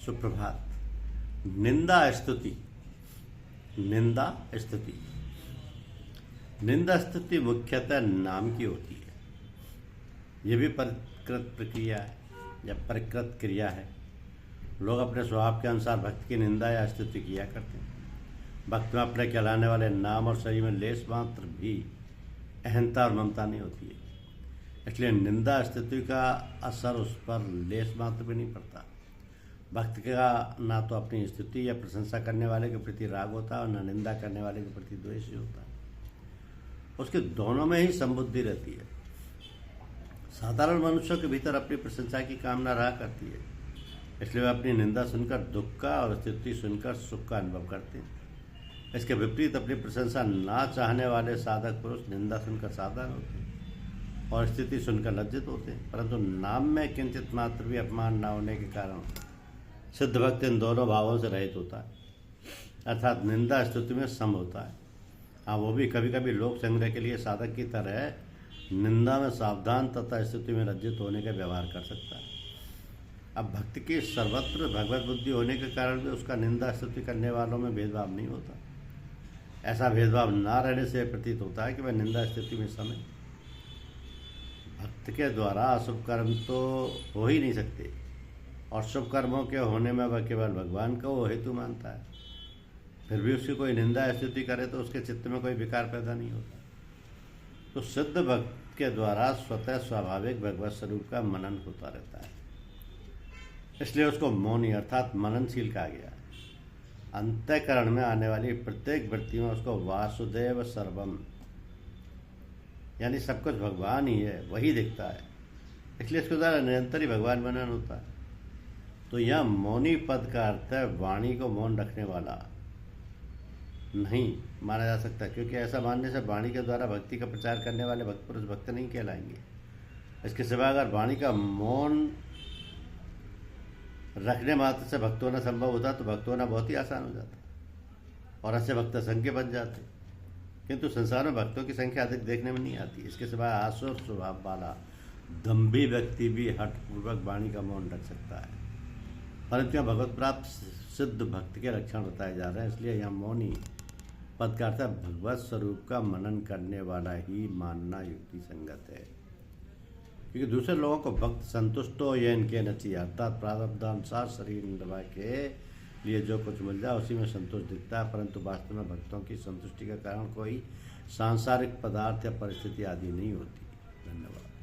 सुप्रभात। निंदा स्तुति। निंदा स्तुति निंदा स्तुति मुख्यतः नाम की होती है। यह भी परिकृत प्रक्रिया है या परिकृत क्रिया है। लोग अपने स्वभाव के अनुसार भक्त की निंदा या स्तुति किया करते हैं। भक्त में अपने कहलाने वाले नाम और शरीर में लेस मात्र भी अहंता और ममता नहीं होती है, इसलिए निंदा स्तुति का असर उस पर लेस मात्र भी नहीं पड़ता। भक्त का ना तो अपनी स्तुति या प्रशंसा करने वाले के प्रति राग होता है और न निंदा करने वाले के प्रति द्वेष ही होता है। उसके दोनों में ही संबुद्धि रहती है। साधारण मनुष्यों के भीतर अपनी प्रशंसा की कामना रहा करती है, इसलिए वे अपनी निंदा सुनकर दुख का और स्तुति सुनकर सुख का अनुभव करते हैं। इसके विपरीत अपनी प्रशंसा ना चाहने वाले साधक पुरुष निंदा सुनकर सावधान होते हैं और स्थिति सुनकर लज्जित होते हैं। परंतु नाम में किंचित मात्र भी अपमान न होने के कारण सिद्ध भक्त इन दोनों भावों से रहित होता है, अर्थात निंदा स्तुति में सम होता है। हाँ, वो भी कभी कभी लोक संग्रह के लिए साधक की तरह निंदा में सावधान तथा स्तुति में लज्जित होने का व्यवहार कर सकता है। अब भक्त की सर्वत्र भगवत बुद्धि होने के कारण भी उसका निंदा स्तुति करने वालों में भेदभाव नहीं होता। ऐसा भेदभाव ना रहने से प्रतीत होता है कि वह निंदा स्तुति में सम है। भक्त के द्वारा अशुभ कर्म तो हो ही नहीं सकते और शुभ कर्मों के होने में वह केवल भगवान का वो हेतु मानता है। फिर भी उसकी कोई निंदा स्तुति करे तो उसके चित्त में कोई विकार पैदा नहीं होता। तो सिद्ध भक्त के द्वारा स्वतः स्वाभाविक भगवत स्वरूप का मनन होता रहता है, इसलिए उसको मौनी अर्थात मननशील कहा गया। अंतःकरण में आने वाली प्रत्येक वृत्ति में उसको वासुदेव सर्वम यानी सब कुछ भगवान ही है, वही दिखता है, इसलिए इसके द्वारा निरंतर ही भगवान मनन होता है। तो यह मौनी पद का अर्थ है वाणी को मौन रखने वाला नहीं माना जा सकता, क्योंकि ऐसा मानने से वाणी के द्वारा भक्ति का प्रचार करने वाले भक्त पुरुष भक्त नहीं कहलाएंगे। इसके सिवा अगर वाणी का मौन रखने मात्र से भक्त होना संभव होता तो भक्त होना बहुत ही आसान हो जाता और ऐसे भक्त असंख्य बन जाते। किंतु संसार में भक्तों की संख्या अधिक देखने में नहीं आती। इसके सिवा आसुर स्वभाव वाला दम्भी व्यक्ति भी हठपूर्वक वाणी का मौन रख सकता है, परंतु यहाँ भगवत प्राप्त सिद्ध भक्त के लक्षण बताए जा रहे हैं, इसलिए यहाँ मौनी पद का अर्थ भगवत स्वरूप का मनन करने वाला ही मानना युक्ति संगत है। क्योंकि दूसरे लोगों को भक्त संतुष्ट हो या इनके नचिए अर्थात प्रारब्धानुसार शरीर निर्वाह के लिए जो कुछ मिल जाए उसी में संतोष दिखता है, परंतु वास्तव में भक्तों की संतुष्टि का कारण कोई सांसारिक पदार्थ या परिस्थिति आदि नहीं होती। धन्यवाद।